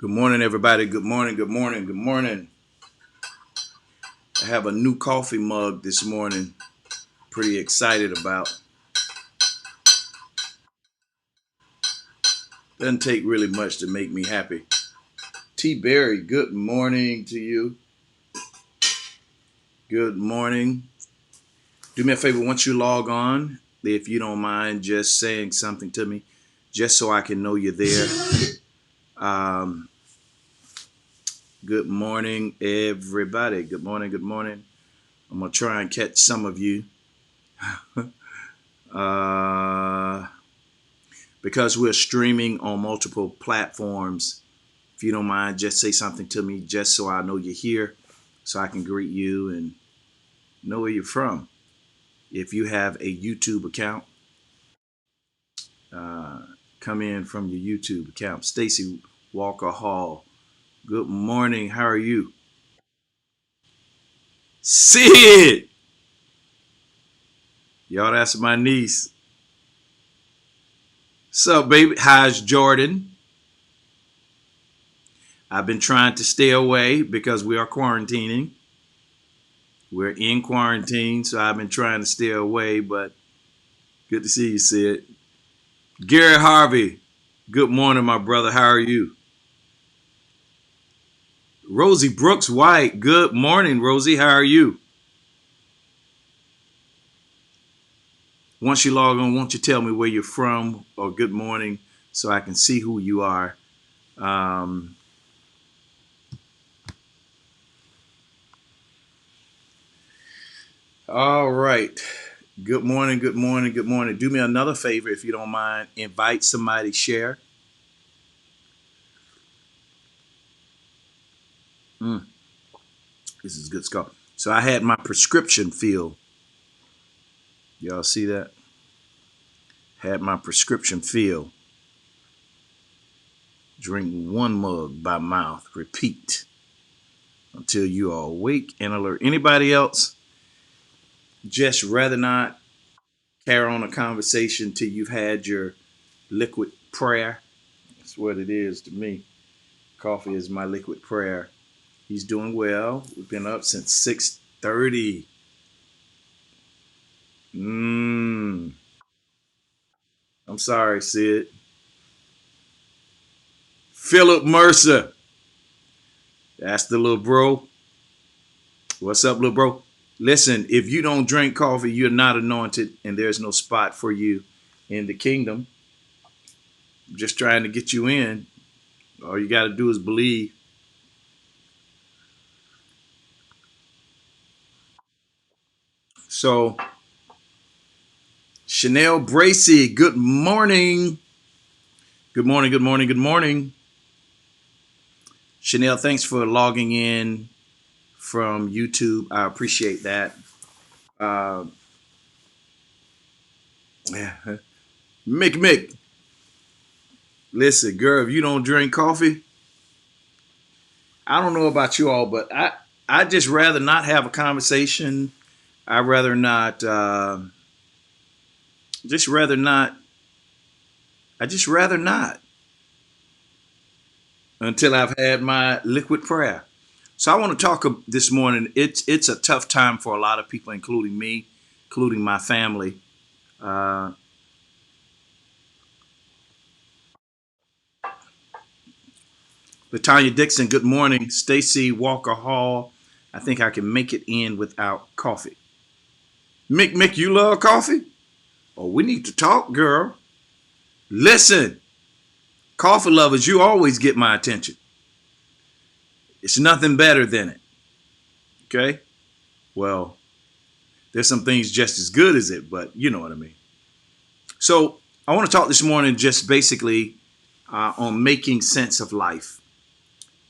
Good morning, everybody. Good morning, good morning, good morning. I have a new coffee mug this morning. Pretty excited about. Doesn't take really much to make me happy. T. Berry, good morning to you. Good morning. Do me a favor once you log on, if you don't mind just saying something to me, just so I can know you're there. Um, Good morning, everybody. Good morning, good morning. I'm going to try and catch some of you. uh, because we're streaming on multiple platforms, if you don't mind, just say something to me just so I know you're here, so I can greet you and know where you're from. If you have a YouTube account, uh, come in from your YouTube account. Stacy Walker Hall, good morning. How are you? Sid! Y'all, that's my niece. Sup, baby? How's Jordan? I've been trying to stay away because we are quarantining. We're in quarantine, so I've been trying to stay away, but good to see you, Sid. Gary Harvey, good morning, my brother. How are you? Rosie Brooks White, good morning, Rosie. How are you? Once you log on, won't you tell me where you're from or good morning so I can see who you are? Um, all right. Good morning, good morning, good morning. Do me another favor if you don't mind. Invite somebody, share. Mm, this is good stuff. So I had my prescription filled. Y'all see that? Had my prescription filled. Drink one mug by mouth. Repeat until you are awake and alert. Anybody else just rather not carry on a conversation till you've had your liquid prayer? That's what it is to me. Coffee is my liquid prayer. He's doing well. We've been up since 6:30. I'm sorry, Sid. Philip Mercer. That's the little bro. What's up, little bro? Listen, if you don't drink coffee, you're not anointed, and there's no spot for you in the kingdom. I'm just trying to get you in. All you got to do is believe. So, Chanel Bracy, good morning. Good morning, good morning, good morning. Chanel, thanks for logging in from YouTube. I appreciate that. Uh, Mick, listen, girl, if you don't drink coffee, I don't know about you all, but I just rather not have a conversation. I rather not. Just rather not. I just rather not until I've had my liquid prayer. So I want to talk this morning. It's a tough time for a lot of people, including me, including my family. Uh, Latanya Dixon, good morning. Stacy Walker Hall, I think I can make it in without coffee. Mick, you love coffee? Oh, we need to talk, girl. Listen, coffee lovers, you always get my attention. It's nothing better than it. Okay? Well, there's some things just as good as it, but you know what I mean. So I want to talk this morning just basically on making sense of life,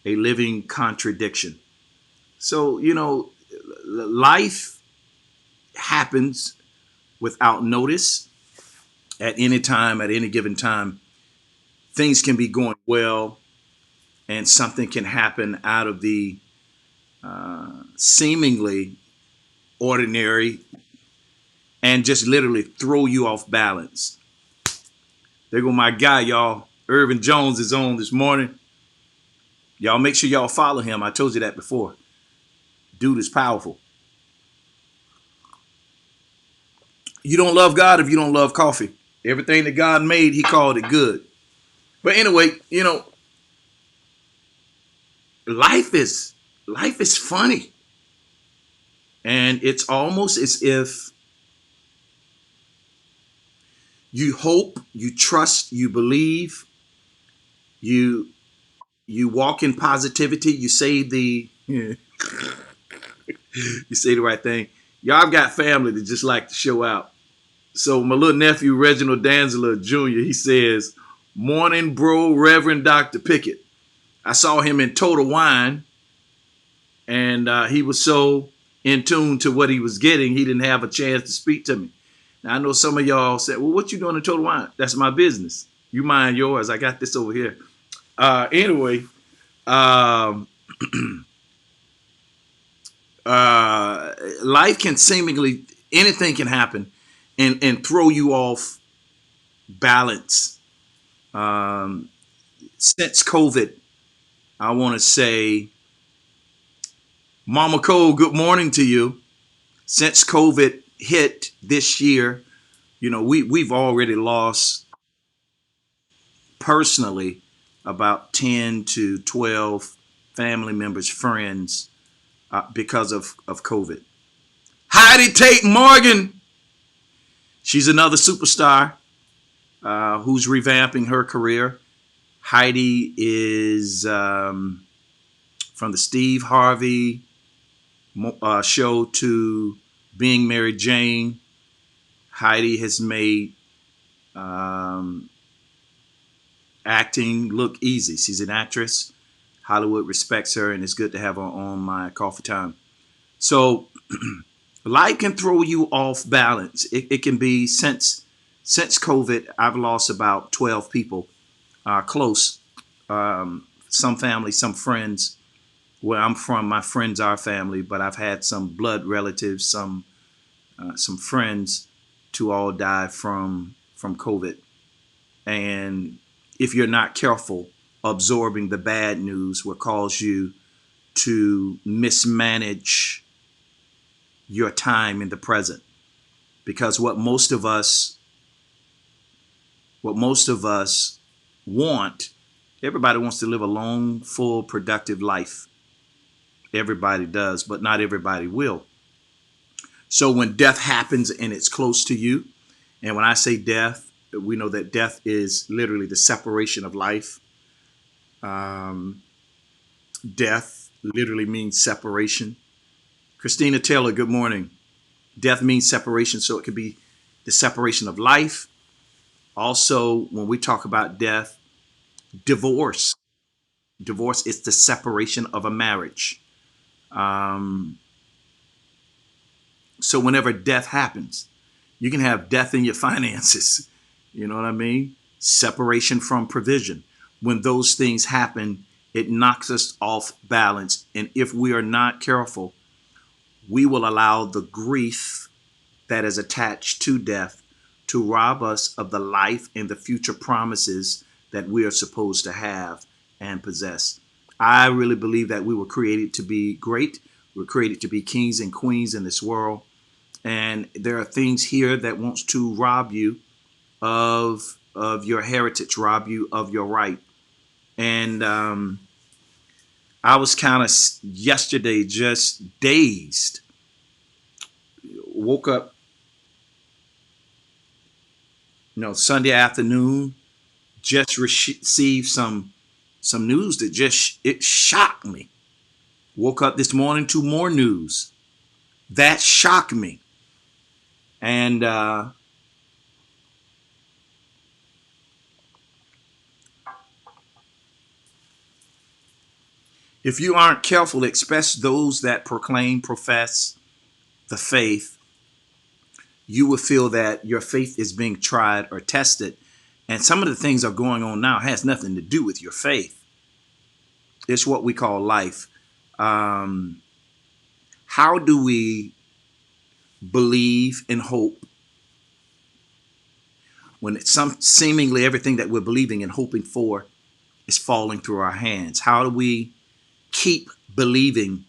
a living contradiction. So, life happens without notice at any time, at any given time. Things can be going well, and something can happen out of the seemingly ordinary and just literally throw you off balance. There go my guy, y'all. Irvin Jones is on this morning. Y'all make sure y'all follow him. I told you that before. Dude is powerful. You don't love God if you don't love coffee. Everything that God made, he called it good. But anyway, life is life is funny. And it's almost as if you hope, you trust, you believe, you you walk in positivity, you say the right thing. Y'all got family that just like to show out. So my little nephew Reginald Danzler Jr. he says, "Morning, bro, Reverend Dr. Pickett." I saw him in Total Wine, and he was so in tune to what he was getting, he didn't have a chance to speak to me. Now I know some of y'all said, "Well, what you doing in Total Wine?" That's my business. You mind yours. I got this over here. Anyway, um, uh, life can seemingly anything can happen, and throw you off balance. Um, since COVID, I want to say, Mama Cole, good morning to you. Since COVID hit this year, we've already lost personally about 10 to 12 family members, friends, because of COVID. Heidi Tate Morgan, she's another superstar who's revamping her career. Heidi is from the Steve Harvey show to Being Mary Jane. Heidi has made um, acting look easy. She's an actress. Hollywood respects her, and it's good to have her on my coffee time. So, life can throw you off balance. It can be since COVID. I've lost about 12 people, close. Some family, some friends. Where I'm from, my friends are family, but I've had some blood relatives, some friends, to all die from COVID. And if you're not careful, absorbing the bad news will cause you to mismanage your time in the present. Because what most of us want, everybody wants to live a long, full, productive life. Everybody does, but not everybody will. So when death happens and it's close to you, and when I say death, we know that death is literally the separation of life. Um, Death literally means separation. Christina Taylor, good morning. Death means separation, so it could be the separation of life. Also, when we talk about death, divorce. Divorce is the separation of a marriage. Um, so whenever death happens, you can have death in your finances. You know what I mean? Separation from provision. When those things happen, it knocks us off balance. And if we are not careful, we will allow the grief that is attached to death to rob us of the life and the future promises that we are supposed to have and possess. I really believe that we were created to be great. We're created to be kings and queens in this world. And there are things here that wants to rob you of your heritage, rob you of your right. And I was kind of yesterday just dazed. Woke up, Sunday afternoon, just received some news that just it shocked me. Woke up this morning to more news that shocked me, and if you aren't careful, especially those that profess the faith, you will feel that your faith is being tried or tested. And some of the things are going on now has nothing to do with your faith. It's what we call life. Um, how do we believe and hope when it's some seemingly everything that we're believing and hoping for is falling through our hands? How do we keep believing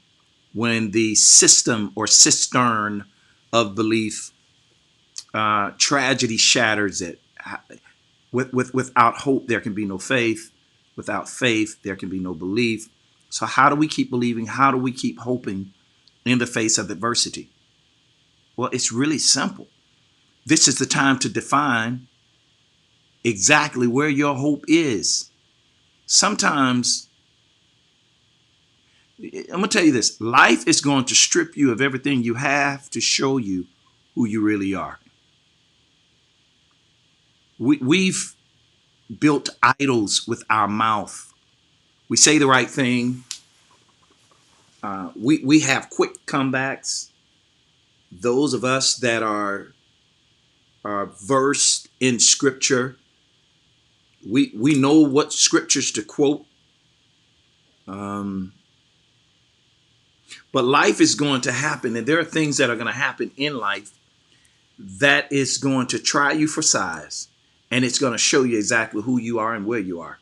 when the system or cistern of belief tragedy shatters it? Without hope, there can be no faith. Without faith, there can be no belief. So how do we keep believing? How do we keep hoping in the face of adversity? Well, it's really simple. This is the time to define exactly where your hope is. Sometimes, I'm going to tell you this, life is going to strip you of everything you have to show you who you really are. We've built idols with our mouth. We say the right thing. We have quick comebacks. Those of us that are versed in scripture, we know what scriptures to quote. But life is going to happen, and there are things that are going to happen in life that is going to try you for size, and it's going to show you exactly who you are and where you are.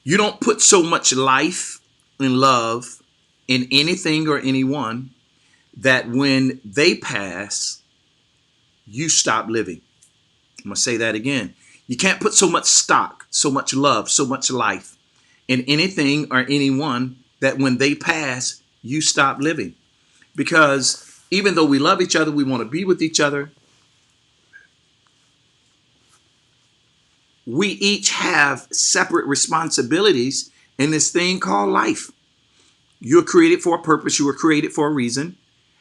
You don't put so much life and love in anything or anyone that when they pass, you stop living. I'm going to say that again. You can't put so much stock, so much love, so much life in anything or anyone that when they pass, you stop living. Because even though we love each other, we want to be with each other, we each have separate responsibilities in this thing called life. You're created for a purpose. You were created for a reason.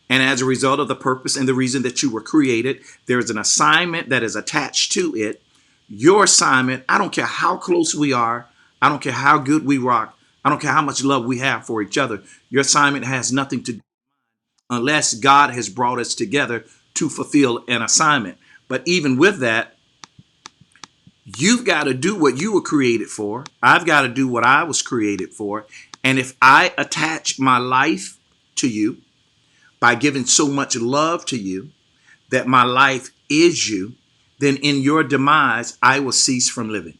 And as a result of the purpose and the reason that you were created, there is an assignment that is attached to it. Your assignment, I don't care how close we are. I don't care how good we rock. I don't care how much love we have for each other. Your assignment has nothing to do unless God has brought us together to fulfill an assignment. But even with that, you've got to do what you were created for. I've got to do what I was created for. And if I attach my life to you by giving so much love to you that my life is you, then in your demise, I will cease from living.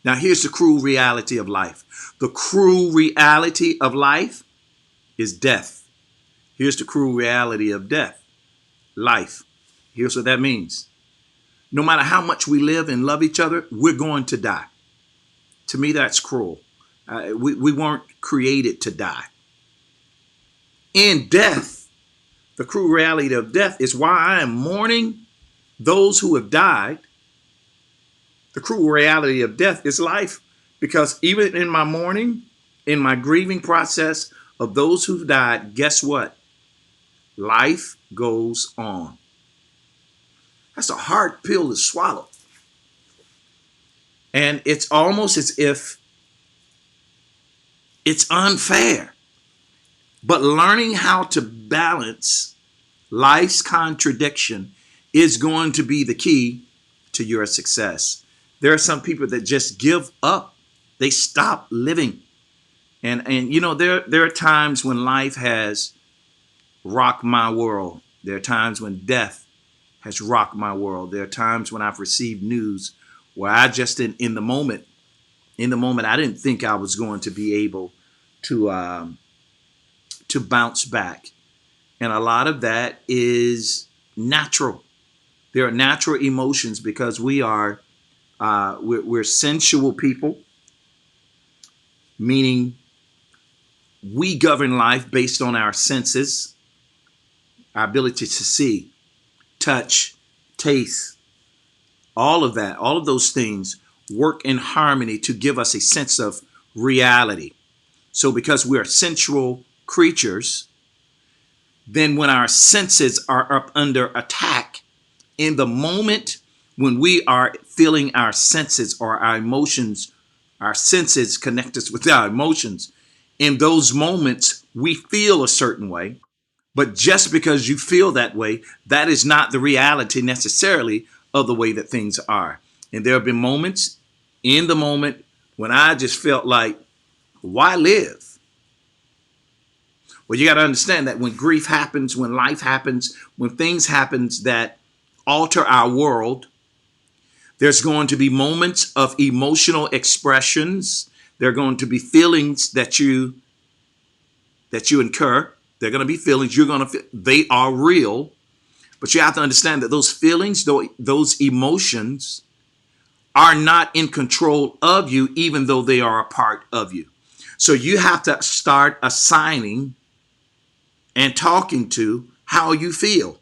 Now, here's the cruel reality of life. The cruel reality of life is death. Here's the cruel reality of death, life. Here's what that means. No matter how much we live and love each other, we're going to die. To me, that's cruel. We weren't created to die. In death, the cruel reality of death is why I am mourning those who have died. The cruel reality of death is life, because even in my mourning, in my grieving process of those who've died, guess what? Life goes on. That's a hard pill to swallow. And it's almost as if it's unfair. But learning how to balance life's contradiction is going to be the key to your success. There are some people that just give up. They stop living. And you know, there are times when life has rocked my world. There are times when death has rocked my world. There are times when I've received news where I just in the moment, I didn't think I was going to be able to bounce back. And a lot of that is natural. There are natural emotions because we're sensual people, meaning we govern life based on our senses, our ability to see, touch, taste, all of that, all of those things work in harmony to give us a sense of reality. So because we're sensual creatures, then when our senses are up under attack, in the moment when we are feeling our senses or our emotions, our senses connect us with our emotions. In those moments, we feel a certain way. But just because you feel that way, that is not the reality necessarily of the way that things are. And there have been moments in the moment when I just felt like, why live? Well, you got to understand that when grief happens, when life happens, when things happen that alter our world, There's going to be moments of emotional expressions. There are going to be feelings that you incur. They're going to be feelings you're going to feel. They are real, but you have to understand that those feelings, those emotions, are not in control of you, even though they are a part of you. So you have to start assigning and talking to how you feel.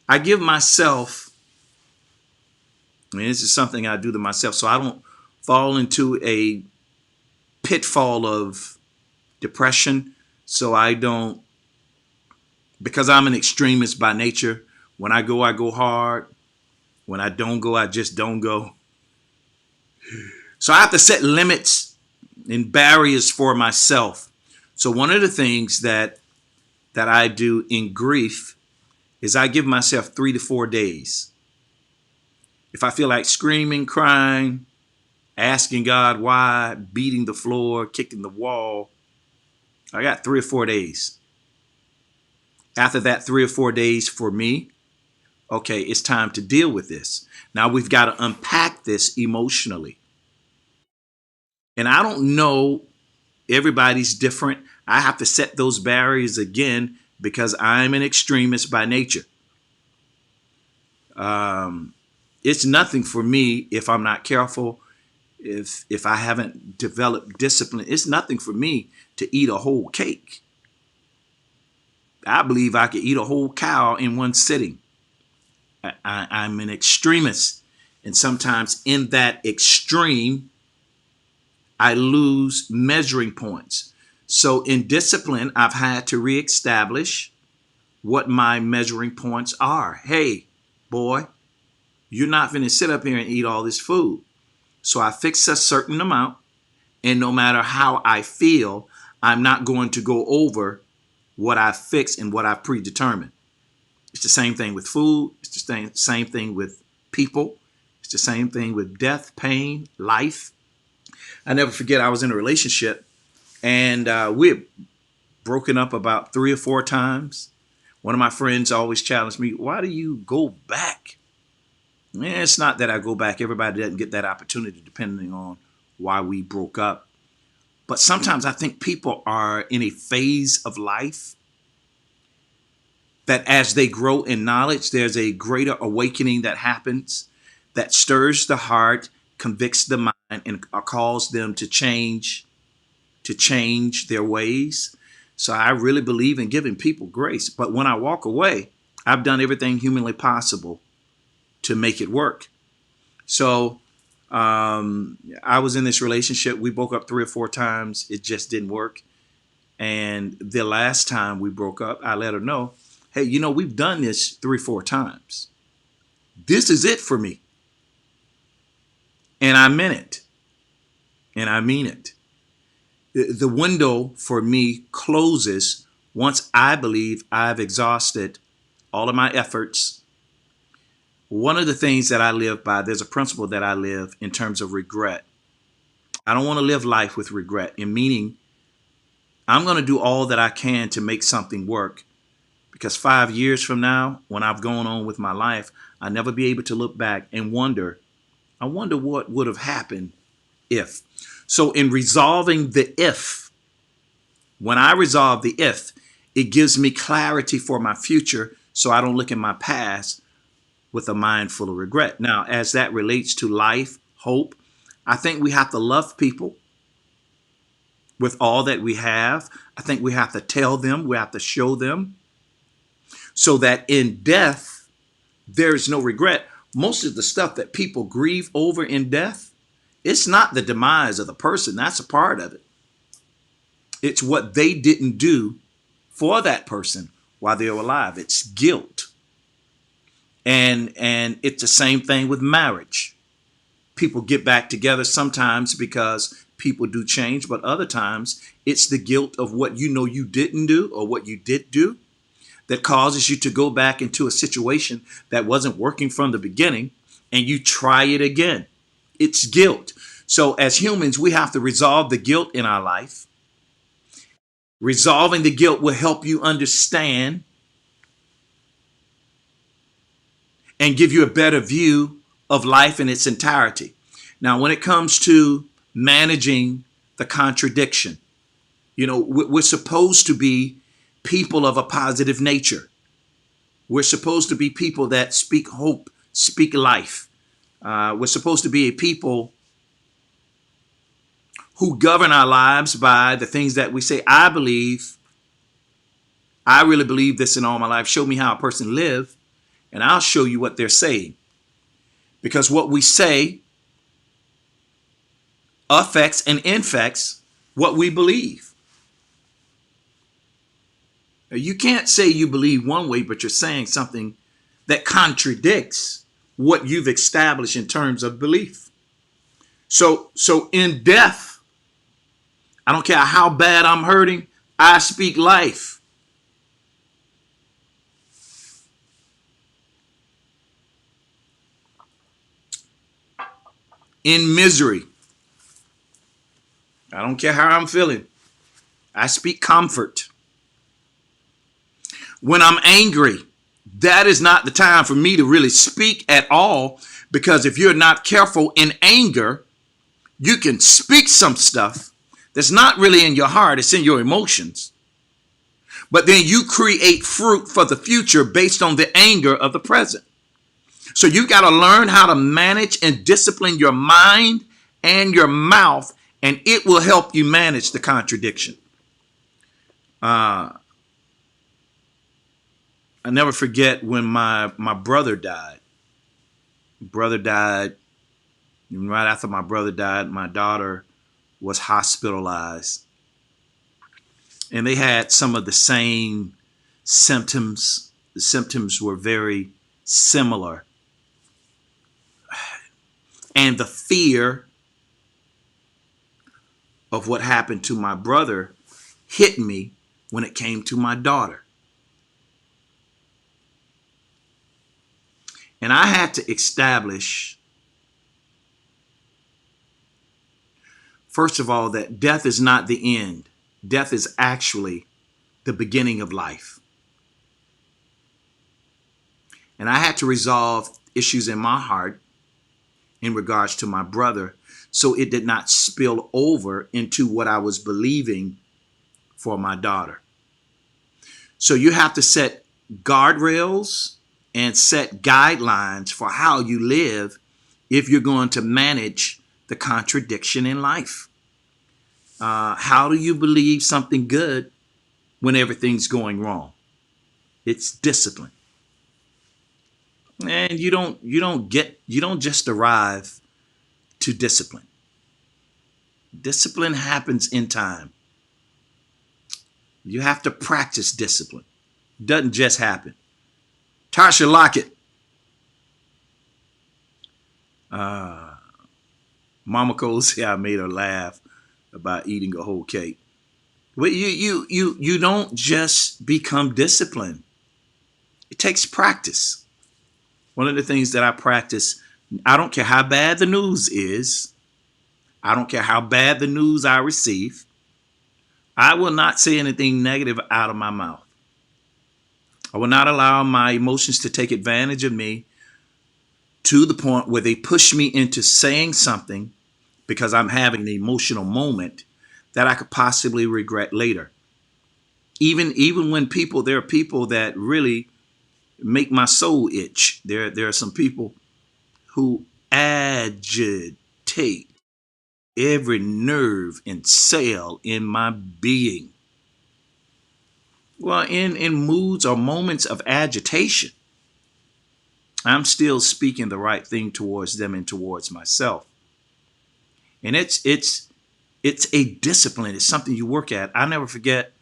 I give myself, and this is something I do to myself, so I don't fall into a pitfall of depression. So I don't, because I'm an extremist by nature. When I go hard. When I don't go, I just don't go. So I have to set limits and barriers for myself. So one of the things that I do in grief is I give myself 3 to 4 days. If I feel like screaming, crying, asking God why, beating the floor, kicking the wall, I got 3 or 4 days. After that 3 or 4 days for me, okay, it's time to deal with this. Now we've got to unpack this emotionally. And I don't know, everybody's different. I have to set those barriers again because I'm an extremist by nature. Um, it's nothing for me if I'm not careful, if I haven't developed discipline. It's nothing for me to eat a whole cake. I believe I could eat a whole cow in one sitting. I'm an extremist, and sometimes in that extreme, I lose measuring points. So in discipline, I've had to reestablish what my measuring points are. Hey, boy, you're not going to sit up here and eat all this food. So I fix a certain amount, and no matter how I feel, I'm not going to go over what I fixed and what I predetermined. It's the same thing with food. It's the same thing with people. It's the same thing with death, pain, life. I never forget, I was in a relationship, and we had broken up about 3 or 4 times. One of my friends always challenged me, why do you go back? It's not that I go back. Everybody doesn't get that opportunity depending on why we broke up. But sometimes I think people are in a phase of life that as they grow in knowledge, there's a greater awakening that happens that stirs the heart, convicts the mind, and calls them to change their ways. So I really believe in giving people grace. But when I walk away, I've done everything humanly possible to make it work. So I was in this relationship. We broke up 3 or 4 times. It just didn't work. And the last time we broke up, I let her know, hey, we've done this 3 or 4 times. This is it for me. And I meant it. And I mean it. The window for me closes once I believe I've exhausted all of my efforts. One of the things that I live by, there's a principle that I live in terms of regret. I don't want to live life with regret, in meaning I'm going to do all that I can to make something work, because 5 years from now, when I've gone on with my life, I'll never be able to look back and I wonder what would have happened if. So in resolving the if, when I resolve the if, it gives me clarity for my future so I don't look in my past with a mind full of regret. Now, as that relates to life, hope, I think we have to love people with all that we have. I think we have to tell them, we have to show them, so that in death, there is no regret. Most of the stuff that people grieve over in death, it's not the demise of the person. That's a part of it. It's what they didn't do for that person while they were alive. It's guilt. And it's the same thing with marriage. People get back together sometimes because people do change, but other times it's the guilt of what you didn't do or what you did do that causes you to go back into a situation that wasn't working from the beginning, and you try it again. It's guilt. So as humans, we have to resolve the guilt in our life. Resolving the guilt will help you understand and give you a better view of life in its entirety. Now, when it comes to managing the contradiction, we're supposed to be people of a positive nature. We're supposed to be people that speak hope, speak life. We're supposed to be a people who govern our lives by the things that we say. I really believe this in all my life. Show me how a person lives, and I'll show you what they're saying. Because what we say affects and infects what we believe. Now, you can't say you believe one way, but you're saying something that contradicts what you've established in terms of belief. So in death, I don't care how bad I'm hurting, I speak life. In misery, I don't care how I'm feeling, I speak comfort. When I'm angry, that is not the time for me to really speak at all, because if you're not careful in anger, you can speak some stuff that's not really in your heart, it's in your emotions. But then you create fruit for the future based on the anger of the present. So you got to learn how to manage and discipline your mind and your mouth, and it will help you manage the contradiction. I never forget when my brother died. Brother died. Right after my brother died, my daughter was hospitalized. And they had some of the same symptoms. The symptoms were very similar. And the fear of what happened to my brother hit me when it came to my daughter. And I had to establish, first of all, that death is not the end. Death is actually the beginning of life. And I had to resolve issues in my heart in regards to my brother, so it did not spill over into what I was believing for my daughter. So you have to set guardrails and set guidelines for how you live if you're going to manage the contradiction in life. How do you believe something good when everything's going wrong? It's discipline. And you don't just arrive to discipline. Discipline happens in time. You have to practice discipline. It doesn't just happen. Tasha Lockett. Mama Cole said I made her laugh about eating a whole cake. But you don't just become disciplined. It takes practice. One of the things that I practice, I don't care how bad the news is. I don't care how bad the news I receive. I will not say anything negative out of my mouth. I will not allow my emotions to take advantage of me to the point where they push me into saying something because I'm having an emotional moment that I could possibly regret later. Even when there are people that really make my soul itch. There are some people who agitate every nerve and cell in my being. Well, in moods or moments of agitation, I'm still speaking the right thing towards them and towards myself. And it's a discipline. It's something you work at. I never forget,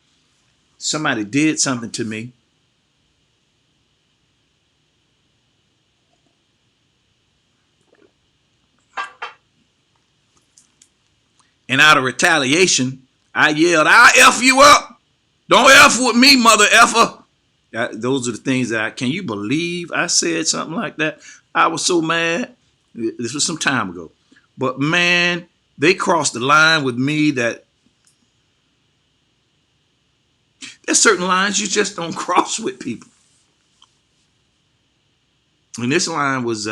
somebody did something to me. And out of retaliation, I yelled, "I'll F you up. Don't F with me, mother effer." Those are the things can you believe I said something like that? I was so mad. This was some time ago. But man, they crossed the line with me that there's certain lines you just don't cross with people. And this line was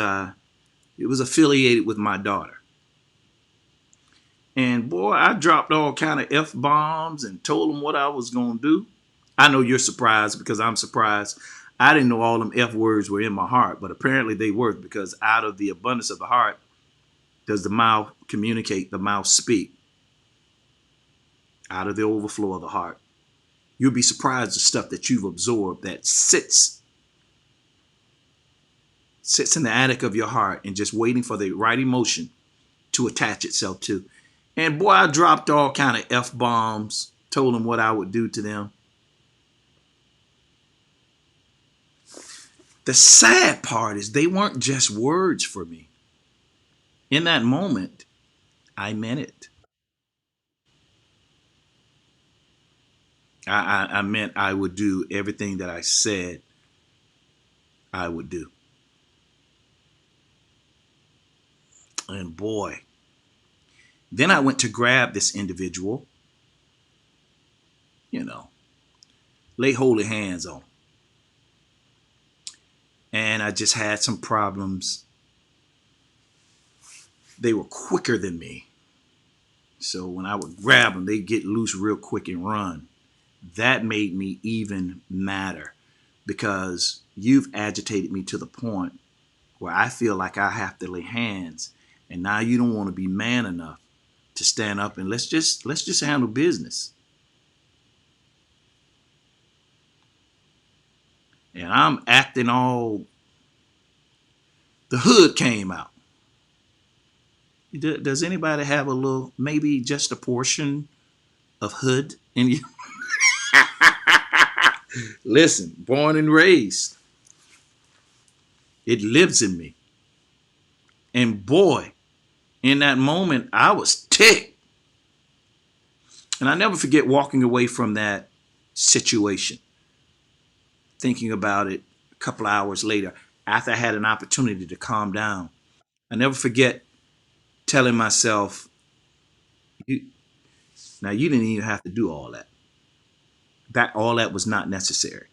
It was affiliated with my daughter. And boy, I dropped all kind of F bombs and told them what I was gonna do. I know you're surprised because I'm surprised. I didn't know all them F words were in my heart, but apparently they were, because out of the abundance of the heart does the mouth communicate, the mouth speak. Out of the overflow of the heart. You'll be surprised the stuff that you've absorbed that sits in the attic of your heart and just waiting for the right emotion to attach itself to. And boy, I dropped all kind of F bombs, told them what I would do to them. The sad part is they weren't just words for me. In that moment, I meant it. I meant I would do everything that I said I would do. And boy, then I went to grab this individual, you know, lay holy hands on him. And I just had some problems. They were quicker than me. So when I would grab them, they'd get loose real quick and run. That made me even madder because you've agitated me to the point where I feel like I have to lay hands. And now you don't want to be man enough to stand up and let's just handle business. And I'm acting all, the hood came out. Does anybody have a little, maybe just a portion of hood in you? Listen, born and raised, it lives in me. And boy, in that moment, I was ticked. And I never forget walking away from that situation, thinking about it a couple of hours later, after I had an opportunity to calm down. I never forget telling myself, you, now you didn't even have to do all that. All that was not necessary.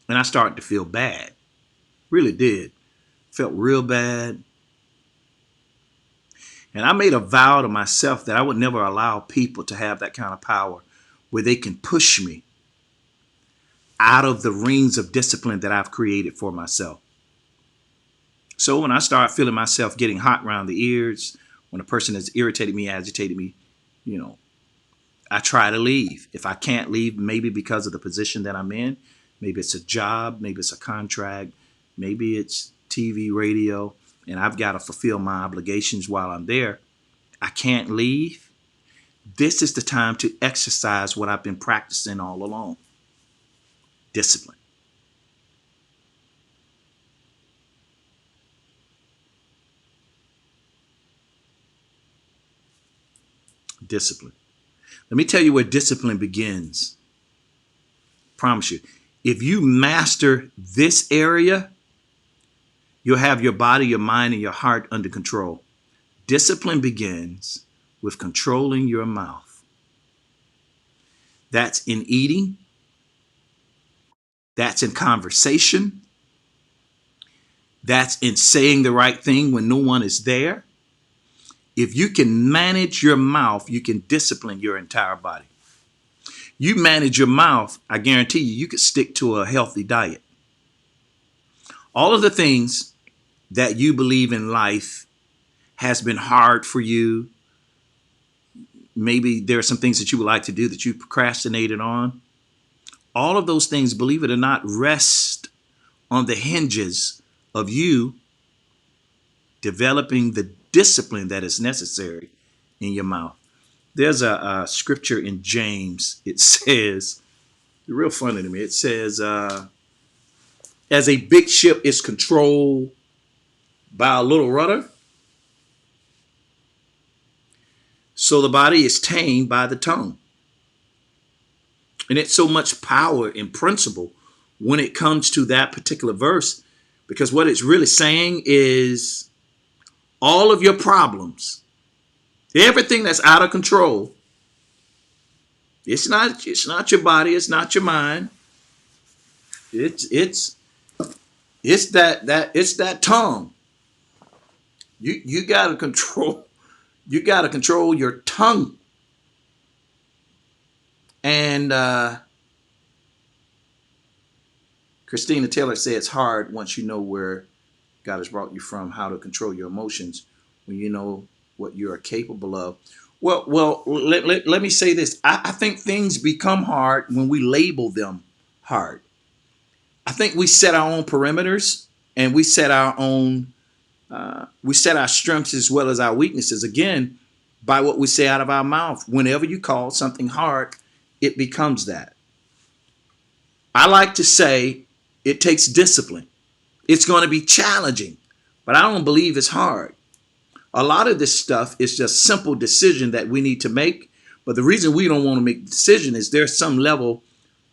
And I started to feel bad. Really did. Felt real bad. And I made a vow to myself that I would never allow people to have that kind of power where they can push me out of the rings of discipline that I've created for myself. So when I start feeling myself getting hot around the ears, when a person has irritated me, agitated me, you know, I try to leave. If I can't leave, maybe because of the position that I'm in, maybe it's a job, maybe it's a contract, maybe it's TV, radio, and I've got to fulfill my obligations while I'm there. I can't leave. This is the time to exercise what I've been practicing all along. Discipline. Discipline. Let me tell you where discipline begins. Promise you. If you master this area, you'll have your body, your mind, and your heart under control. Discipline begins with controlling your mouth. That's in eating. That's in conversation. That's in saying the right thing when no one is there. If you can manage your mouth, you can discipline your entire body. You manage your mouth, I guarantee you could stick to a healthy diet. All of the things that you believe in life has been hard for you. Maybe there are some things that you would like to do that you procrastinated on. All of those things, believe it or not, rest on the hinges of you developing the discipline that is necessary in your mouth. There's a scripture in James. It says, real funny to me. It says, as a big ship is controlled by a little rudder, so the body is tamed by the tongue. And it's so much power and principle when it comes to that particular verse, because what it's really saying is all of your problems, everything that's out of control, it's not your body, it's not your mind. It's It's that tongue. You gotta control. You gotta control your tongue. And Christina Taylor said it's hard once you know where God has brought you from, how to control your emotions when you know what you are capable of. Let me say this. I think things become hard when we label them hard. I think we set our own perimeters and we set our strengths as well as our weaknesses again by what we say out of our mouth. Whenever you call something hard, it becomes that. I like to say it takes discipline. It's going to be challenging, but I don't believe it's hard. A lot of this stuff is just simple decision that we need to make. But the reason we don't want to make the decision is there's some level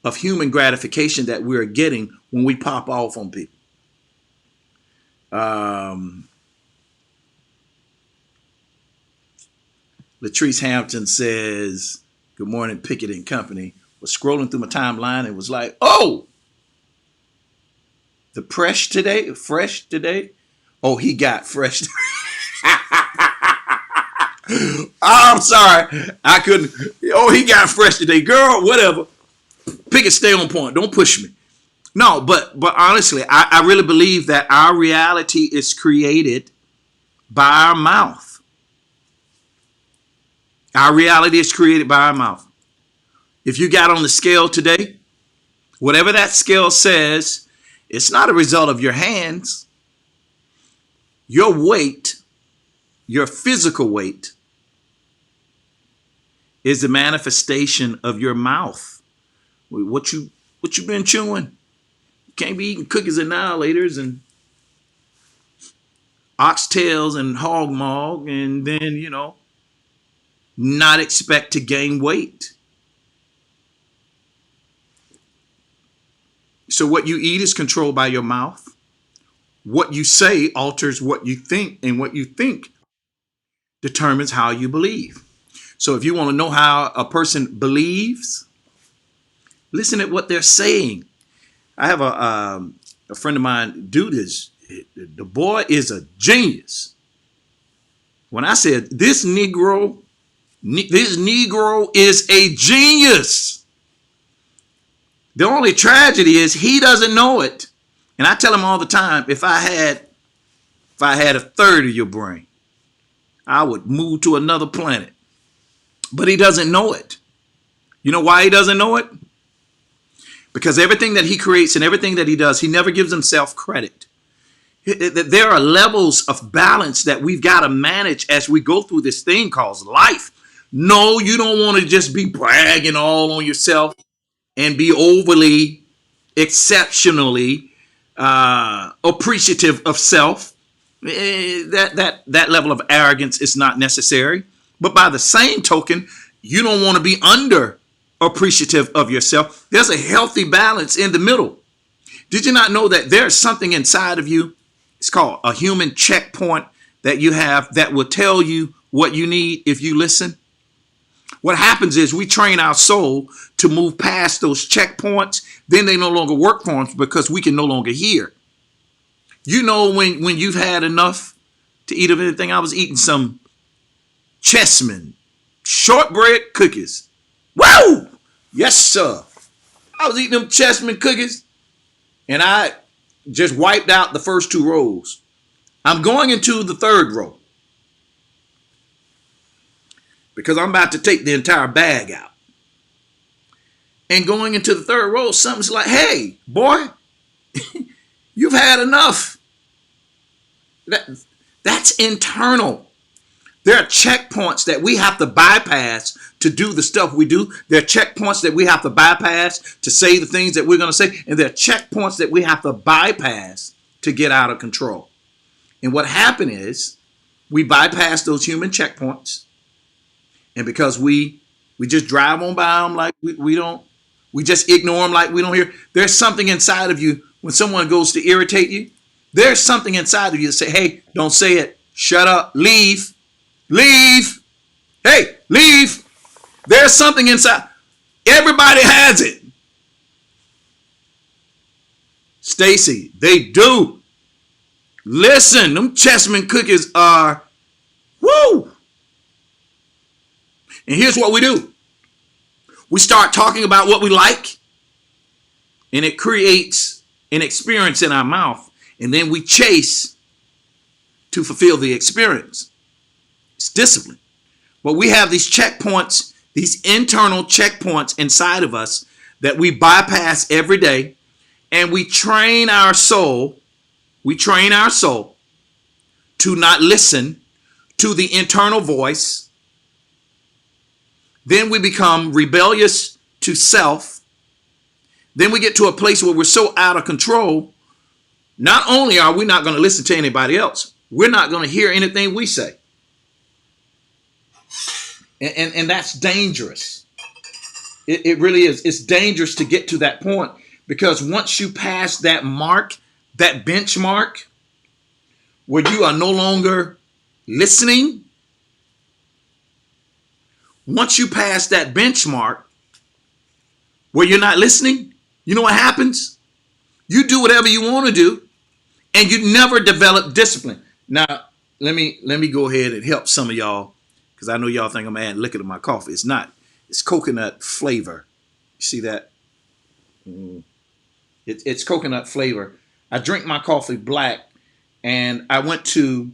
of human gratification that we're getting when we pop off on people. Latrice Hampton says, good morning, Pickett and Company. Was scrolling through my timeline and was like, oh, the fresh today. Oh, he got fresh. I'm sorry. I couldn't. Oh, he got fresh today. Girl, whatever. Pickett, stay on point. Don't push me. No, but honestly, I really believe that our reality is created by our mouth. Our reality is created by our mouth. If you got on the scale today, whatever that scale says, it's not a result of your hands. Your weight, your physical weight, is the manifestation of your mouth. What you been chewing? You can't be eating cookies and annihilators and oxtails and hog maw and then, not expect to gain weight. So what you eat is controlled by your mouth. What you say alters what you think, and what you think determines how you believe. So if you want to know how a person believes, listen to what they're saying. I have a friend of mine, the boy is a genius. When I said this Negro is a genius. The only tragedy is he doesn't know it. And I tell him all the time, if I had a third of your brain, I would move to another planet. But he doesn't know it. You know why he doesn't know it? Because everything that he creates and everything that he does, he never gives himself credit. There are levels of balance that we've got to manage as we go through this thing called life. No, you don't want to just be bragging all on yourself and be overly, exceptionally appreciative of self. That level of arrogance is not necessary. But by the same token, you don't want to be under appreciative of yourself. There's a healthy balance in the middle. Did you not know that there's something inside of you? It's called a human checkpoint that you have that will tell you what you need if you listen. What happens is we train our soul to move past those checkpoints. Then they no longer work for us because we can no longer hear. You know, when you've had enough to eat of anything, I was eating some Chessman shortbread cookies. Whoa! Yes, sir. I was eating them Chessman cookies and I just wiped out the first 2 rows. I'm going into the 3rd row because I'm about to take the entire bag out. And going into the 3rd row, something's like, hey, boy, you've had enough. That's internal. There are checkpoints that we have to bypass to do the stuff we do. There are checkpoints that we have to bypass to say the things that we're going to say. And there are checkpoints that we have to bypass to get out of control. And what happened is we bypass those human checkpoints. And because we just drive on by them like we just ignore them like we don't hear. There's something inside of you when someone goes to irritate you. There's something inside of you that say, hey, don't say it. Shut up. Leave. Leave. Hey, leave. There's something inside. Everybody has it. Stacy, they do. Listen, them chessman cookies are, woo. And here's what we do. We start talking about what we like, and it creates an experience in our mouth, and then we chase to fulfill the experience. It's discipline. But we have these checkpoints, these internal checkpoints inside of us that we bypass every day, and we train our soul to not listen to the internal voice. Then we become rebellious to self. Then we get to a place where we're so out of control. Not only are we not going to listen to anybody else, we're not going to hear anything we say. And that's dangerous. It really is. It's dangerous to get to that point, because once you pass that mark, that benchmark, where you are no longer listening, once you pass that benchmark where you're not listening, you know what happens? You do whatever you want to do, and you never develop discipline. Now, let me go ahead and help some of y'all, because I know y'all think I'm adding liquor to my coffee. It's not. It's coconut flavor. You see that? It's coconut flavor. I drink my coffee black, and I went to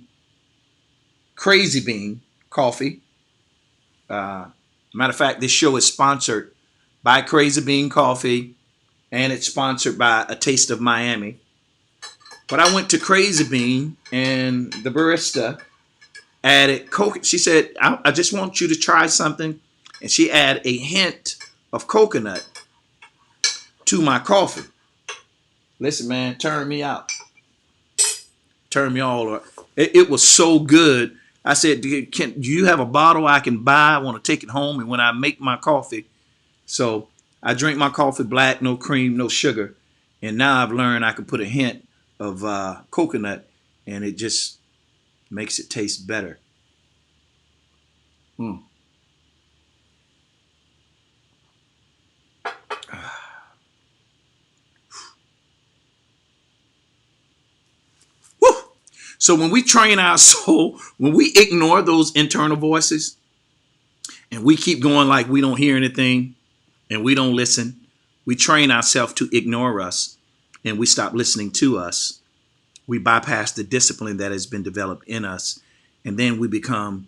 Crazy Bean Coffee. Matter of fact, this show is sponsored by Crazy Bean Coffee, and it's sponsored by A Taste of Miami. But I went to Crazy Bean, and the barista added coconut. She said, I just want you to try something. And she added a hint of coconut to my coffee. Listen, man, turn me out. Turn me all up. It was so good. I said, do you have a bottle I can buy? I want to take it home, and when I make my coffee. So I drink my coffee black, no cream, no sugar. And now I've learned I can put a hint of coconut, and it just makes it taste better. Woo. So when we train our soul, when we ignore those internal voices, and we keep going like we don't hear anything, and we don't listen, we train ourselves to ignore us, and we stop listening to us. We bypass the discipline that has been developed in us, and then we become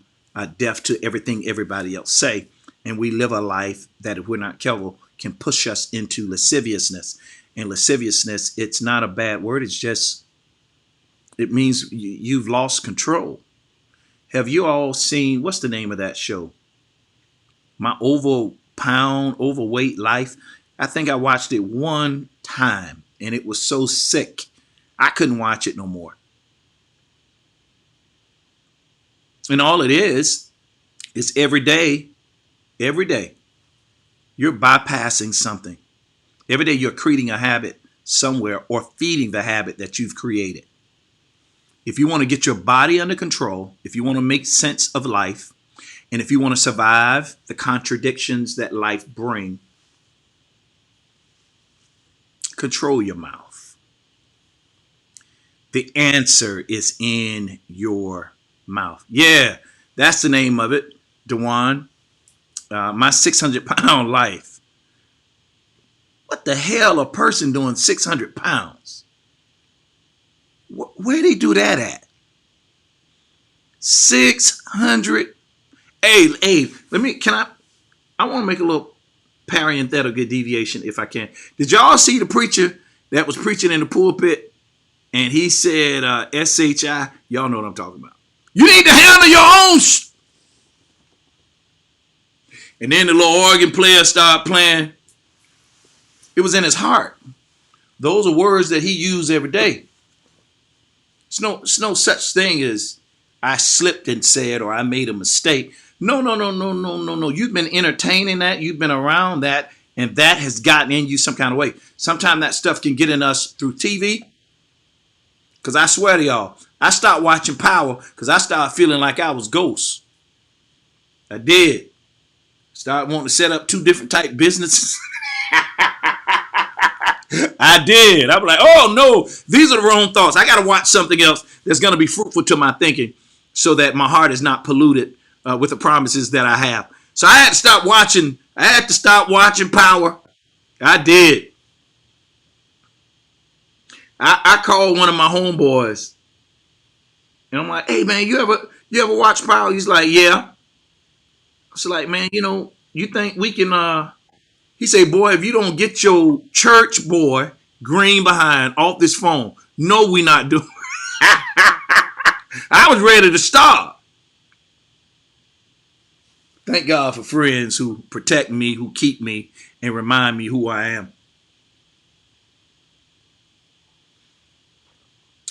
deaf to everything everybody else say, and we live a life that, if we're not careful, can push us into lasciviousness. And lasciviousness, it's not a bad word. It means you've lost control. Have you all seen, what's the name of that show? My Overweight Life. I think I watched it one time, and it was so sick. I couldn't watch it no more. And all it is every day, you're bypassing something. Every day you're creating a habit somewhere, or feeding the habit that you've created. If you want to get your body under control, if you want to make sense of life, and if you want to survive the contradictions that life brings, control your mouth. The answer is in your mouth. Yeah, that's the name of it, Dewan. My 600-pound life. What the hell, a person doing 600 pounds? Where they do that at? 600. Hey, I want to make a little parenthetical deviation if I can. Did y'all see the preacher that was preaching in the pulpit, and he said, SHI? Y'all know what I'm talking about. You need to handle your own and then the little organ player started playing. It was in his heart. Those are words that he used every day. It's no such thing as I slipped and said, or I made a mistake. No. You've been entertaining that. You've been around that. And that has gotten in you some kind of way. Sometimes that stuff can get in us through TV. Because I swear to y'all, I stopped watching Power because I started feeling like I was Ghost. I did. Started wanting to set up two different type businesses. I did. I'm like, oh no, these are the wrong thoughts. I got to watch something else that's going to be fruitful to my thinking so that my heart is not polluted with the promises that I have. So I had to stop watching. I had to stop watching Power. I did. I called one of my homeboys and I'm like, hey man, you ever watch Power? He's like, yeah. I was like, man, you think we can he said, boy, if you don't get your church boy green behind off this phone, no, we not doing. I was ready to stop. Thank God for friends who protect me, who keep me, and remind me who I am.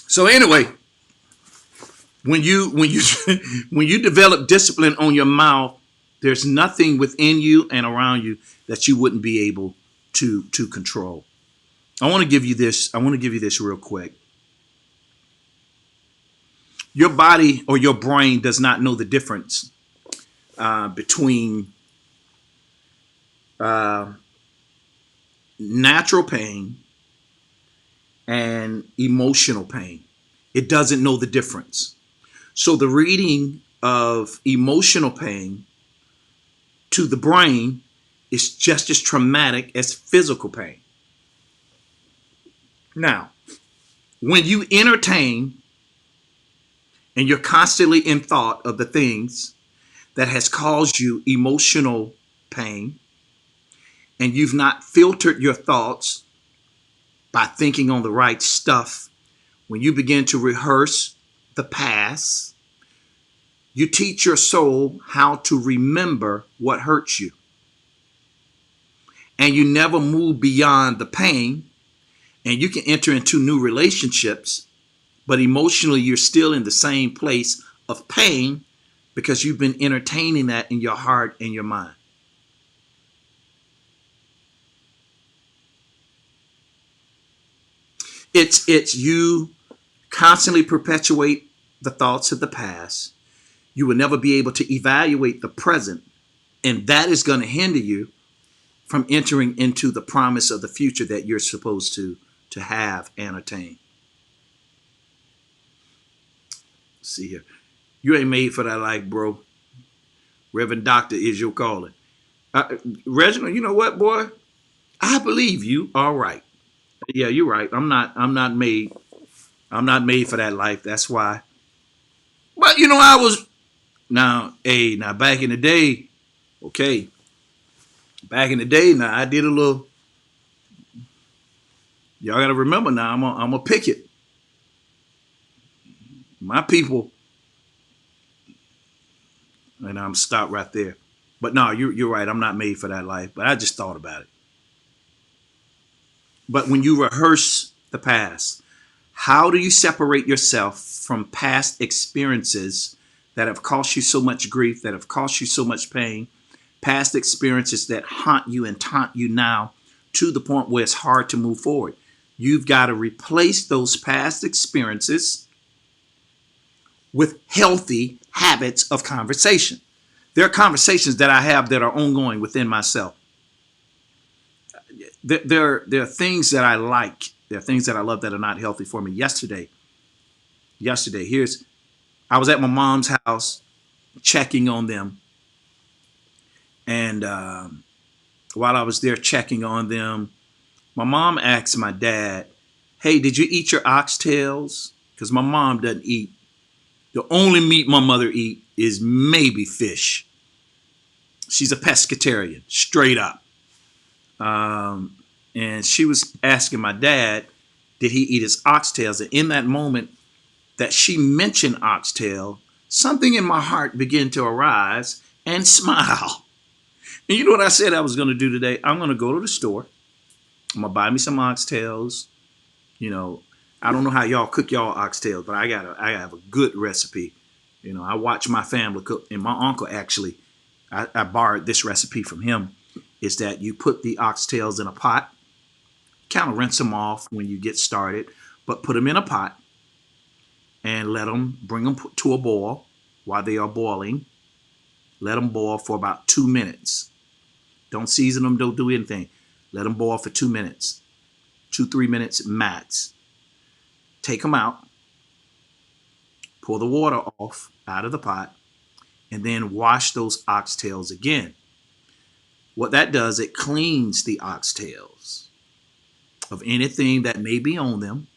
So anyway, when you when you develop discipline on your mouth, there's nothing within you and around you that you wouldn't be able to control. I want to give you this. I want to give you this real quick. Your body or your brain does not know the difference between uh, natural pain and emotional pain. It doesn't know the difference. So the reading of emotional pain to the brain is just as traumatic as physical pain. Now, when you entertain and you're constantly in thought of the things that has caused you emotional pain, and you've not filtered your thoughts by thinking on the right stuff, when you begin to rehearse the past, you teach your soul how to remember what hurts you. And you never move beyond the pain, and you can enter into new relationships, but emotionally you're still in the same place of pain because you've been entertaining that in your heart and your mind. It's you constantly perpetuate the thoughts of the past. You will never be able to evaluate the present, and that is going to hinder you from entering into the promise of the future that you're supposed to have and attain. Let's see here. You ain't made for that life, bro. Reverend Doctor is your calling. Reginald, you know what, boy? I believe you. All right. Yeah, you're right. I'm not made. I'm not made for that life. That's why. But I was now back in the day, okay. Back in the day, now I did a little. Y'all got to remember now. I'm a Pickett. My people, and I'm stopped right there. But no, you're right. I'm not made for that life. But I just thought about it. But when you rehearse the past, how do you separate yourself from past experiences that have caused you so much grief, that have caused you so much pain, past experiences that haunt you and taunt you now to the point where it's hard to move forward? You've got to replace those past experiences with healthy habits of conversation. There are conversations that I have that are ongoing within myself. There are things that I like. There are things that I love that are not healthy for me. Yesterday, I was at my mom's house checking on them, and while I was there checking on them, my mom asked my dad, "Hey, did you eat your oxtails?" Because my mom doesn't eat. The only meat my mother eat is maybe fish. She's a pescatarian, straight up. And she was asking my dad, did he eat his oxtails? And in that moment that she mentioned oxtail, something in my heart began to arise and smile. And you know what I said I was going to do today? I'm going to go to the store. I'm going to buy me some oxtails. You know, I don't know how y'all cook y'all oxtails, but I have a good recipe. I watch my family cook, and my uncle actually, I borrowed this recipe from him. Is that you put the oxtails in a pot, kind of rinse them off when you get started, but put them in a pot and bring them to a boil while they are boiling. Let them boil for about 2 minutes. Don't season them, don't do anything. Let them boil for 2 minutes. 2-3 minutes max. Take them out, pour the water off out of the pot, and then wash those oxtails again. What that does, it cleans the oxtails of anything that may be on them,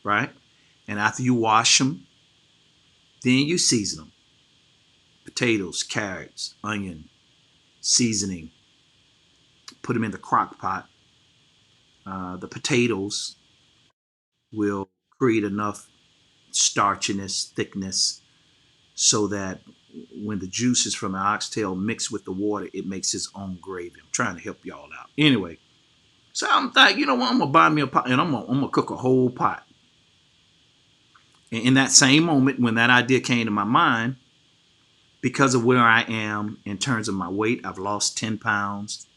right? And after you wash them, then you season them. Potatoes, carrots, onion, seasoning. Put them in the crock pot. The potatoes will create enough starchiness, thickness, so that when the juices from the oxtail mix with the water, it makes its own gravy. I'm trying to help y'all out. Anyway, so I'm like, you know what? I'm gonna buy me a pot, and I'm gonna cook a whole pot. And in that same moment, when that idea came to my mind, because of where I am in terms of my weight, I've lost 10 pounds.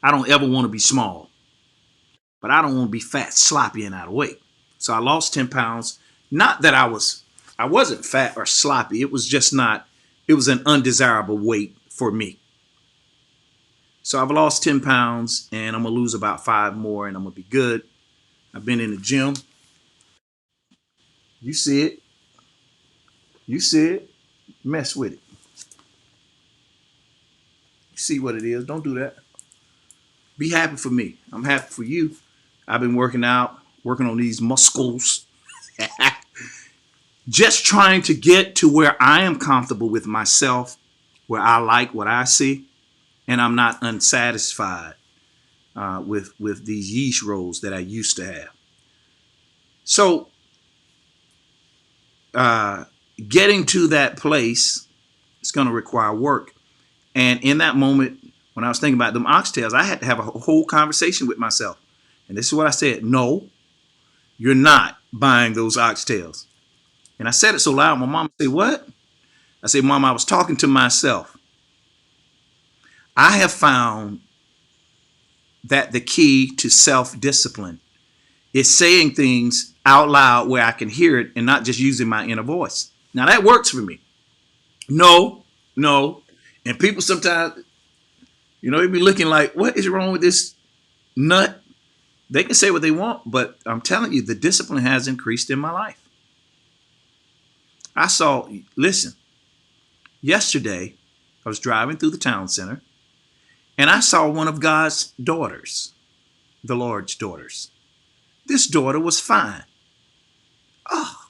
I don't ever want to be small, but I don't want to be fat, sloppy, and out of weight. So I lost 10 pounds. Not that I wasn't fat or sloppy. It was just not, it was an undesirable weight for me. So I've lost 10 pounds and I'm going to lose about 5 more and I'm going to be good. I've been in the gym. You see it. You see it. Mess with it. You see what it is. Don't do that. Be happy for me. I'm happy for you. I've been working out, working on these muscles. Just trying to get to where I am comfortable with myself, where I like what I see, and I'm not unsatisfied with these yeast rolls that I used to have. So getting to that place is going to require work. And in that moment, when I was thinking about them oxtails, I had to have a whole conversation with myself. And this is what I said. No, you're not buying those oxtails. And I said it so loud, my mom said, what? I said, Mom, I was talking to myself. I have found that the key to self-discipline is saying things out loud where I can hear it and not just using my inner voice. Now that works for me. No. And people sometimes, they be looking like, what is wrong with this nut? They can say what they want, but I'm telling you, the discipline has increased in my life. Listen, yesterday I was driving through the town center and I saw one of God's daughters, the Lord's daughters. This daughter was fine. Oh,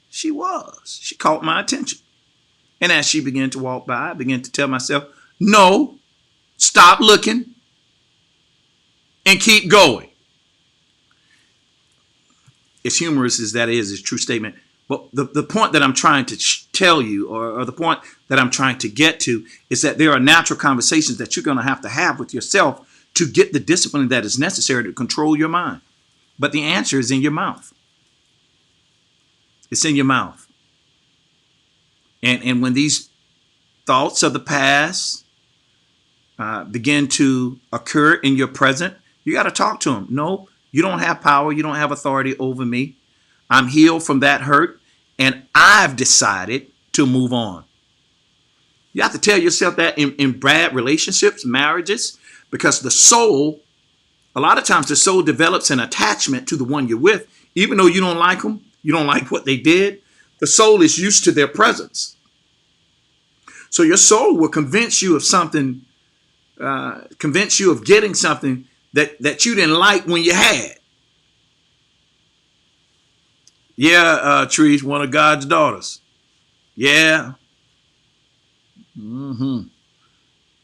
she was. She caught my attention. And as she began to walk by, I began to tell myself, no, stop looking and keep going. As humorous as that is, it's a true statement. But the point that I'm trying to tell you, or the point that I'm trying to get to, is that there are natural conversations that you're going to have with yourself to get the discipline that is necessary to control your mind. But the answer is in your mouth. It's in your mouth. And when these thoughts of the past begin to occur in your present, you got to talk to them. No, you don't have power. You don't have authority over me. I'm healed from that hurt, and I've decided to move on. You have to tell yourself that in bad relationships, marriages, because the soul, a lot of times the soul develops an attachment to the one you're with, even though you don't like them, you don't like what they did. The soul is used to their presence. So your soul will convince you of something, convince you of getting something that you didn't like when you had. Yeah, Trees, one of God's daughters. Yeah.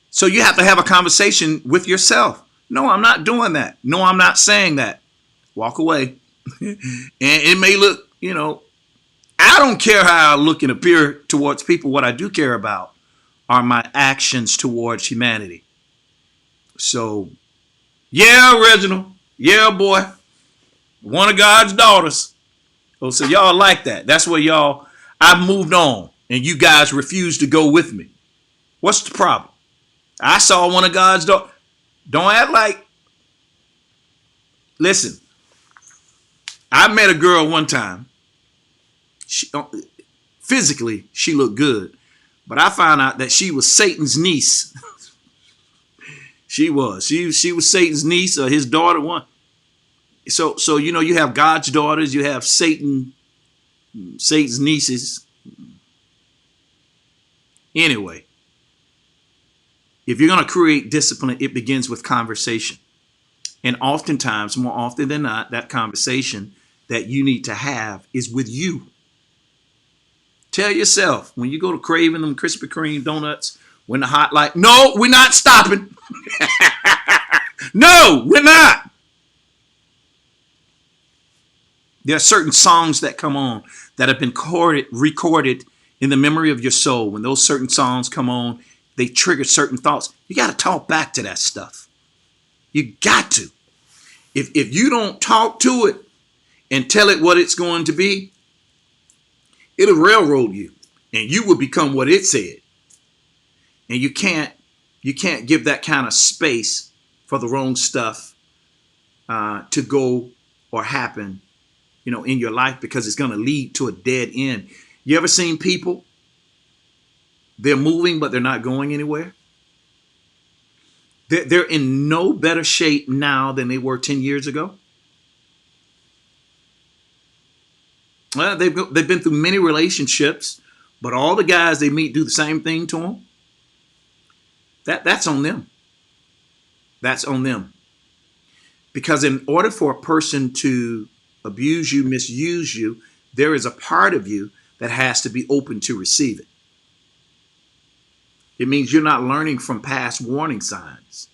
So you have to have a conversation with yourself. No, I'm not doing that. No, I'm not saying that. Walk away. And it may look, I don't care how I look and appear towards people. What I do care about are my actions towards humanity. So, yeah, Reginald. Yeah, boy. One of God's daughters. Oh, so y'all like that. That's where I've moved on and you guys refuse to go with me. What's the problem? I saw one of God's daughters. Don't act like, listen, I met a girl one time. Physically, she looked good, but I found out that she was Satan's niece. She was Satan's niece or his daughter one. So you have God's daughters, you have Satan's nieces. Anyway, if you're going to create discipline, it begins with conversation. And oftentimes, more often than not, that conversation that you need to have is with you. Tell yourself when you go to craving them Krispy Kreme donuts, when the hot light, no, we're not stopping. No, we're not. There are certain songs that come on that have been recorded in the memory of your soul. When those certain songs come on, they trigger certain thoughts. You got to talk back to that stuff. You got to. If you don't talk to it and tell it what it's going to be, it'll railroad you, and you will become what it said. And you can't give that kind of space for the wrong stuff to go or happen, in your life, because it's going to lead to a dead end. You ever seen people? They're moving, but they're not going anywhere. They're in no better shape now than they were 10 years ago. Well, they've been through many relationships, but all the guys they meet do the same thing to them. That's on them. That's on them. Because in order for a person to abuse you, misuse you, there is a part of you that has to be open to receive it. It means you're not learning from past warning signs.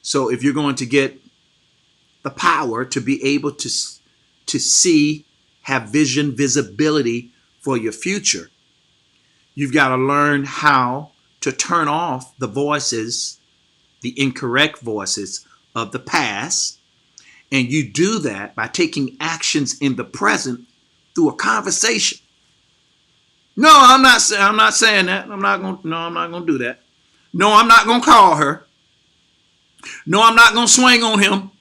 So if you're going to get the power to be able to see, have vision, visibility for your future, you've got to learn how to turn off the voices, the incorrect voices of the past. And you do that by taking actions in the present through a conversation. No, I'm not saying that. I'm not going to do that. No, I'm not going to call her. No, I'm not going to swing on him.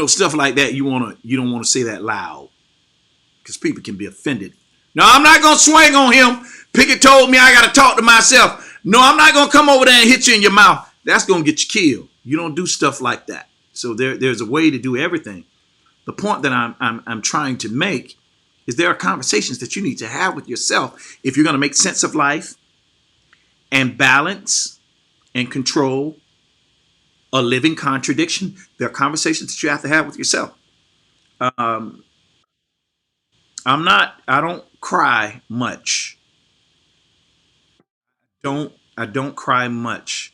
Stuff like that. You don't want to say that loud because people can be offended. No, I'm not going to swing on him. Pickett told me I got to talk to myself. No, I'm not going to come over there and hit you in your mouth. That's going to get you killed. You don't do stuff like that. So there's a way to do everything. The point that I'm trying to make is there are conversations that you need to have with yourself if you're going to make sense of life and balance and control a living contradiction. There are conversations that you have to have with yourself. Um, I don't cry much. I don't cry much.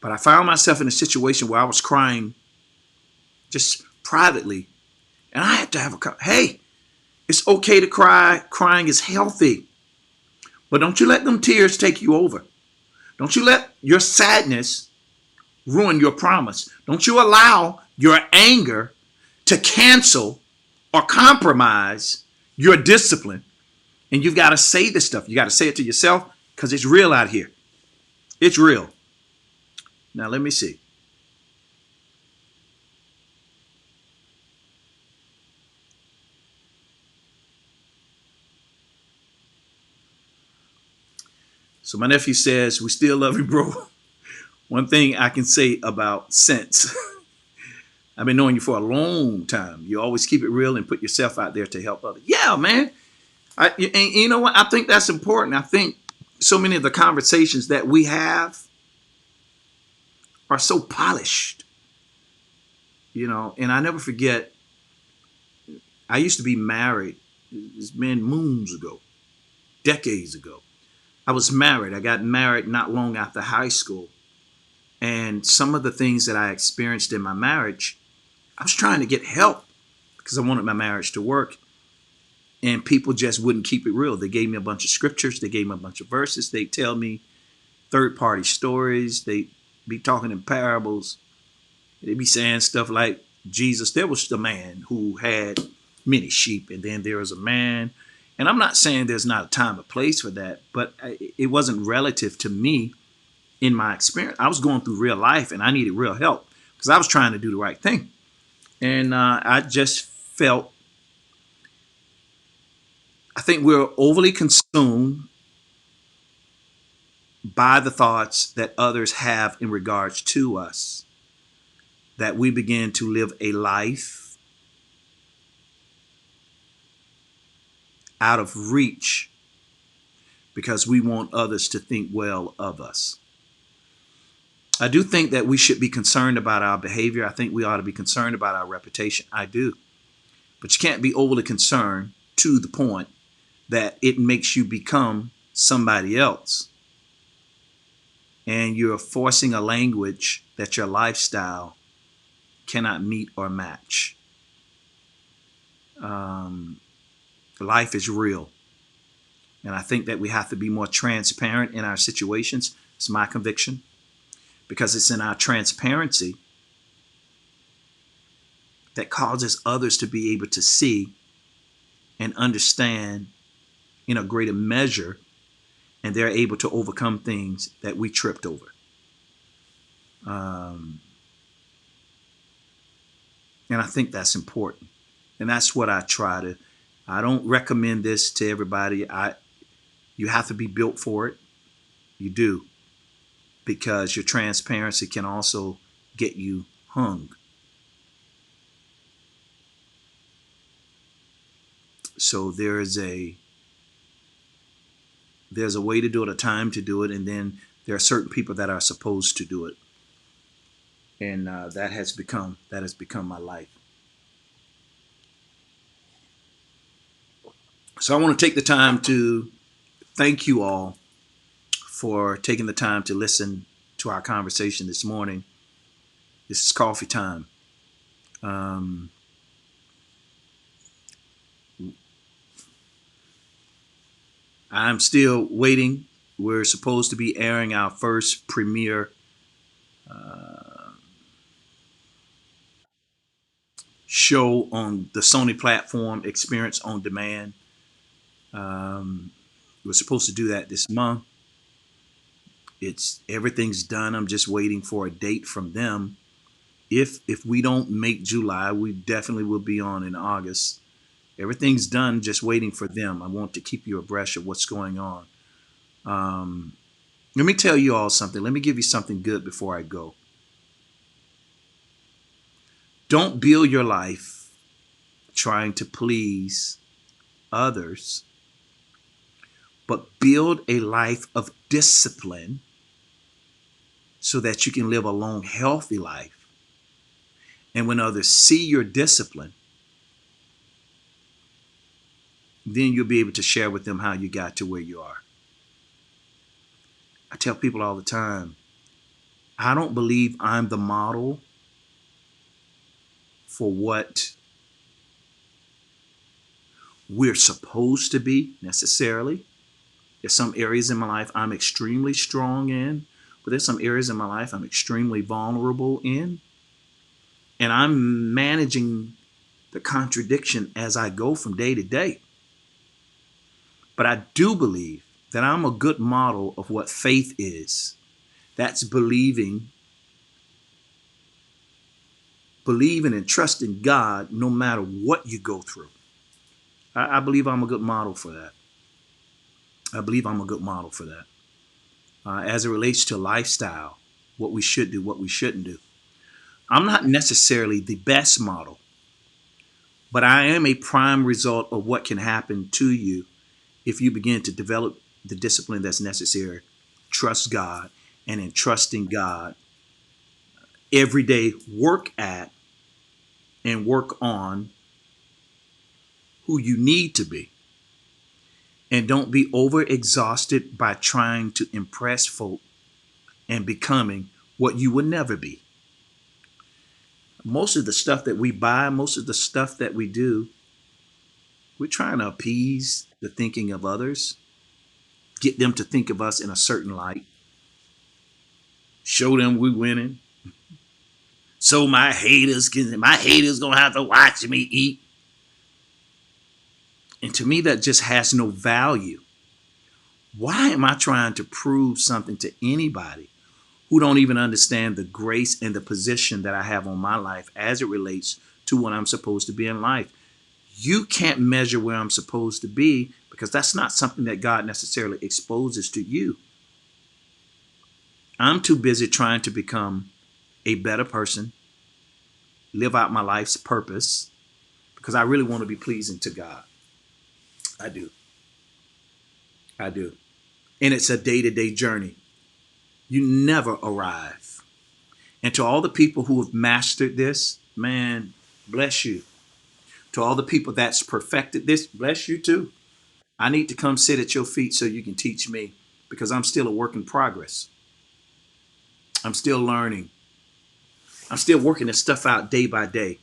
But I found myself in a situation where I was crying just privately. And I had to have hey, it's okay to cry. Crying is healthy. But don't you let them tears take you over. Don't you let your sadness ruin your promise. Don't you allow your anger to cancel or compromise your discipline. And you've got to say this stuff. You got to say it to yourself because it's real out here. It's real. Now, let me see. So my nephew says, we still love you, bro. One thing I can say about sense, I've been knowing you for a long time. You always keep it real and put yourself out there to help others. Yeah, man. And you know what? I think that's important. I think so many of the conversations that we have are so polished, and I never forget, I used to be married. It's been moons ago, decades ago. I was married. I got married not long after high school. And some of the things that I experienced in my marriage, I was trying to get help because I wanted my marriage to work. And people just wouldn't keep it real. They gave me a bunch of scriptures. They gave me a bunch of verses. They tell me third-party stories. They be talking in parables. They be saying stuff like Jesus. There was the man who had many sheep, and then there was a man. And I'm not saying there's not a time or place for that, but it wasn't relative to me in my experience. I was going through real life, and I needed real help because I was trying to do the right thing. And I just felt, I think we're overly consumed by the thoughts that others have in regards to us, that we begin to live a life out of reach because we want others to think well of us. I do think that we should be concerned about our behavior. I think we ought to be concerned about our reputation. I do. But you can't be overly concerned to the point that it makes you become somebody else. And you're forcing a language that your lifestyle cannot meet or match. Um, Life is real. And I think that we have to be more transparent in our situations. It's my conviction. Because it's in our transparency that causes others to be able to see and understand in a greater measure, and they're able to overcome things that we tripped over. Um, and I think that's important. And that's what I try to. I don't recommend this to everybody. You have to be built for it. You do, because your transparency can also get you hung. So there's a way to do it, a time to do it, and then there are certain people that are supposed to do it, and that has become my life. So I want to take the time to thank you all for taking the time to listen to our conversation this morning. This is coffee time. Um, I'm still waiting. We're supposed to be airing our first premiere uh, show on the Sony platform, Experience on Demand. Um, we're supposed to do that this month. It's everything's done. I'm just waiting for a date from them. If we don't make July, we definitely will be on in August. Everything's done, just waiting for them. I want to keep you abreast of what's going on. Um, Let me tell you all something. Let me give you something good before I go. Don't build your life trying to please others, but build a life of discipline so that you can live a long, healthy life. And when others see your discipline, then you'll be able to share with them how you got to where you are. I tell people all the time, I don't believe I'm the model for what we're supposed to be necessarily. There's some areas in my life I'm extremely strong in, but there's some areas in my life I'm extremely vulnerable in. And I'm managing the contradiction as I go from day to day. But I do believe that I'm a good model of what faith is. That's believing and trusting God no matter what you go through. I believe I'm a good model for that. I believe I'm a good model for that. As it relates to lifestyle, what we should do, what we shouldn't do. I'm not necessarily the best model, but I am a prime result of what can happen to you if you begin to develop the discipline that's necessary. Trust God, and in trusting God, every day work at and work on who you need to be. And don't be overexhausted by trying to impress folk and becoming what you would never be. Most of the stuff that we buy, most of the stuff that we do, we're trying to appease the thinking of others, get them to think of us in a certain light, show them we winning. So my haters gonna have to watch me eat. And to me, that just has no value. Why am I trying to prove something to anybody who don't even understand the grace and the position that I have on my life as it relates to what I'm supposed to be in life? You can't measure where I'm supposed to be because that's not something that God necessarily exposes to you. I'm too busy trying to become a better person, live out my life's purpose, because I really want to be pleasing to God. I do. I do. And it's a day-to-day journey. You never arrive. And to all the people who have mastered this, man, bless you. To all the people that's perfected this, bless you too. I need to come sit at your feet so you can teach me because I'm still a work in progress. I'm still learning. I'm still working this stuff out day by day.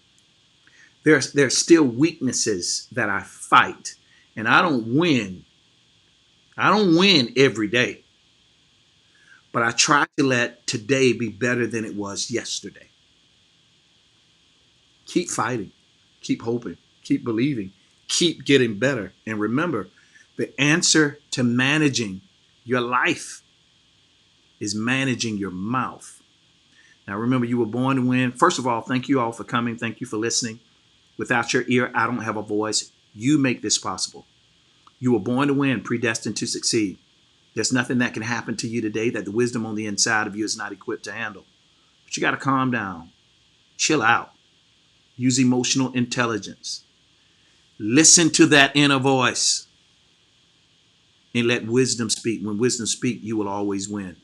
There's still weaknesses that I fight, and I don't win. I don't win every day, but I try to let today be better than it was yesterday. Keep fighting, keep hoping, keep believing, keep getting better. And remember, the answer to managing your life is managing your mouth. Now, remember, you were born to win. First of all, thank you all for coming. Thank you for listening. Without your ear, I don't have a voice. You make this possible. You were born to win, predestined to succeed. There's nothing that can happen to you today that the wisdom on the inside of you is not equipped to handle. But you got to calm down, chill out, use emotional intelligence. Listen to that inner voice and let wisdom speak. When wisdom speaks, you will always win.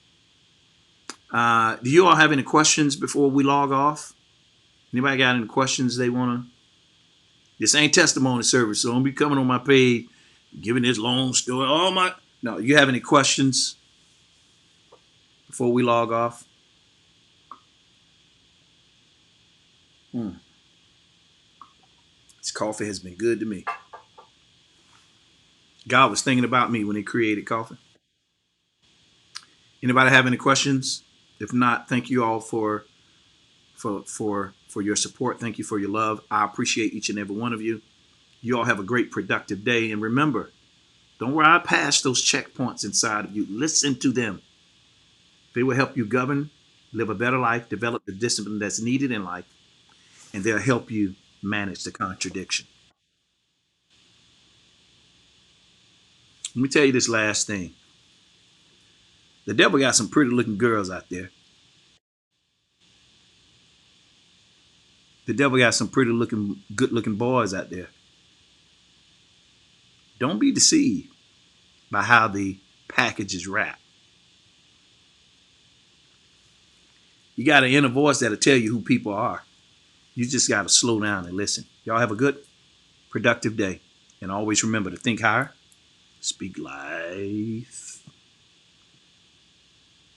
Do you all have any questions before we log off? Anybody got any questions they want to? This ain't testimony service, so don't be coming on my page giving this long story. Oh my! No, you have any questions before we log off? This coffee has been good to me. God was thinking about me when He created coffee. Anybody have any questions? If not, thank you all for your support. Thank you for your love. I appreciate each and every one of you. You all have a great productive day. And remember, don't ride past those checkpoints inside of you. Listen to them. They will help you govern, live a better life, develop the discipline that's needed in life, and they'll help you manage the contradiction. Let me tell you this last thing. The devil got some pretty looking girls out there. The devil got some pretty looking, good looking boys out there. Don't be deceived by how the package is wrapped. You got an inner voice that'll tell you who people are. You just got to slow down and listen. Y'all have a good, productive day. And always remember to think higher, speak life.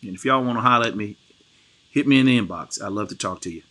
And if y'all want to holler at me, hit me in the inbox. I'd love to talk to you.